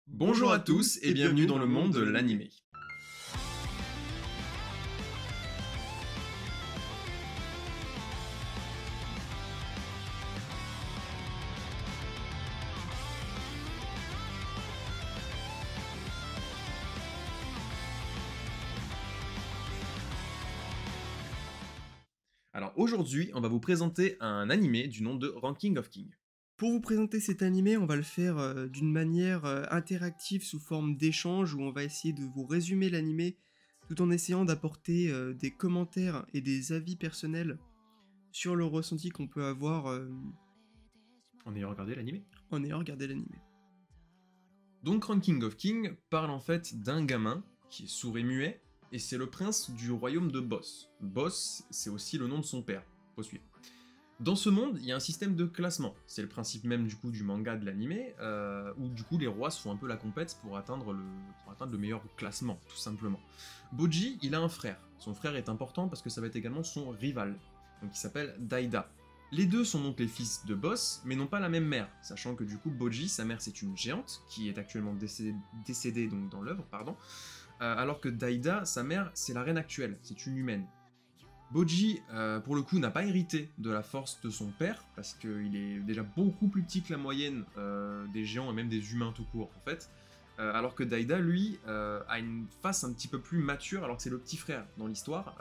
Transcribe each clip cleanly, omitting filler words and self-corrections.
Bonjour à tous et bienvenue dans le monde de l'animé. Alors aujourd'hui, on va vous présenter un animé du nom de Ranking of King. Pour vous présenter cet animé, on va le faire d'une manière interactive sous forme d'échange où on va essayer de vous résumer l'animé tout en essayant d'apporter des commentaires et des avis personnels sur le ressenti qu'on peut avoir En ayant regardé l'animé. en ayant regardé l'animé. Donc Ranking of King parle en fait d'un gamin qui est sourd et muet, et c'est le prince du royaume de Boss. Boss, c'est aussi le nom de son père. Faut suivre. Dans ce monde, il y a un système de classement. C'est le principe même du coup du manga de l'animé, où du coup les rois se font un peu la compète pour atteindre le meilleur classement, tout simplement. Boji, il a un frère. Son frère est important parce que ça va être également son rival, donc il s'appelle Daida. Les deux sont donc les fils de Boss, mais n'ont pas la même mère, sachant que du coup Boji, sa mère c'est une géante, qui est actuellement décédée donc dans l'œuvre, pardon, alors que Daida, sa mère, c'est la reine actuelle, c'est une humaine. Boji, pour le coup, n'a pas hérité de la force de son père, parce qu'il est déjà beaucoup plus petit que la moyenne des géants et même des humains tout court, en fait. Alors que Daida, lui, a une face un petit peu plus mature, alors que c'est le petit frère dans l'histoire,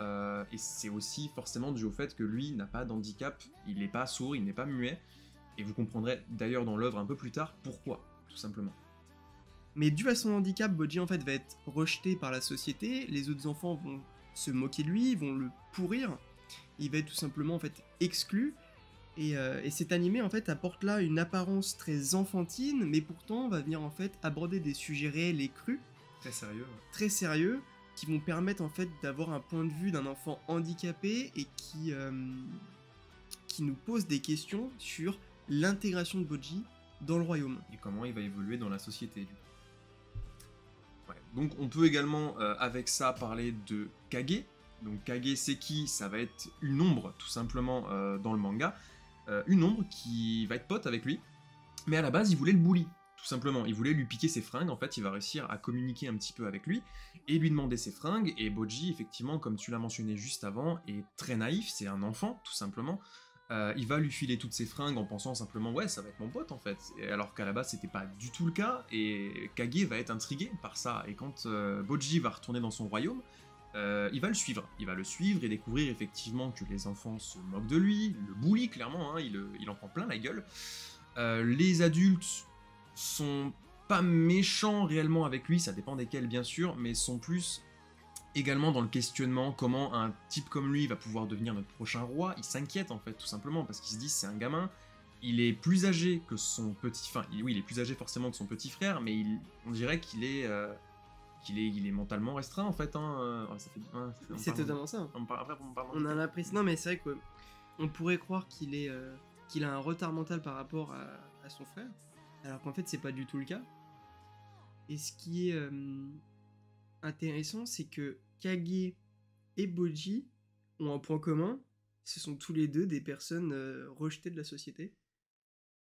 et c'est aussi forcément dû au fait que lui n'a pas d'handicap, il n'est pas sourd, il n'est pas muet, et vous comprendrez d'ailleurs dans l'œuvre un peu plus tard pourquoi, tout simplement. Mais dû à son handicap, Boji en fait va être rejeté par la société, les autres enfants vont se moquer de lui, vont le pourrir, il va être tout simplement en fait exclu. Et cet animé en fait apporte là une apparence très enfantine, mais pourtant va venir en fait aborder des sujets réels et crus, Très sérieux, ouais. très sérieux, qui vont permettre en fait d'avoir un point de vue d'un enfant handicapé et qui nous pose des questions sur l'intégration de Boji dans le royaume. Et comment il va évoluer dans la société, du coup. Ouais. Donc on peut également avec ça parler de Kage. Donc Kage c'est qui? Ça va être une ombre tout simplement dans le manga. Une ombre qui va être pote avec lui. Mais à la base il voulait le bully. Tout simplement, il voulait lui piquer ses fringues, en fait il va réussir à communiquer un petit peu avec lui et lui demander ses fringues, et Boji effectivement comme tu l'as mentionné juste avant est très naïf, c'est un enfant tout simplement. Il va lui filer toutes ses fringues en pensant simplement ouais ça va être mon pote en fait, et alors qu'à la base c'était pas du tout le cas, et Kage va être intrigué par ça, et quand Boji va retourner dans son royaume, il va le suivre. Il va le suivre et découvrir effectivement que les enfants se moquent de lui, le bully clairement, hein, il en prend plein la gueule. Les adultes sont pas méchants réellement avec lui, ça dépend desquels bien sûr, mais sont plus également dans le questionnement comment un type comme lui va pouvoir devenir notre prochain roi. Il s'inquiète en fait tout simplement parce qu'il se dit c'est un gamin, il est plus âgé que son petit, enfin oui il est plus âgé forcément que son petit frère, mais on dirait qu'il est mentalement restreint en fait. Hein. Ça fait, ouais, C'est totalement ça. après on parle On a l'impression. Non, mais c'est vrai qu'on pourrait croire qu'il a un retard mental par rapport à son frère, alors qu'en fait c'est pas du tout le cas. Et ce qui est intéressant, c'est que Kage et Boji ont un point commun, ce sont tous les deux des personnes rejetées de la société.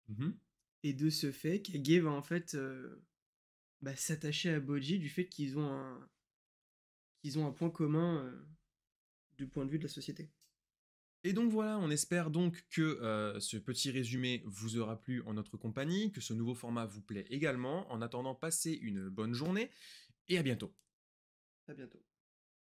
Mhm. Et de ce fait, Kage va en fait s'attacher à Boji du fait qu'ils ont un point commun du point de vue de la société. Et donc voilà, on espère donc que ce petit résumé vous aura plu en notre compagnie, que ce nouveau format vous plaît également. En attendant, passez une bonne journée et à bientôt. À bientôt.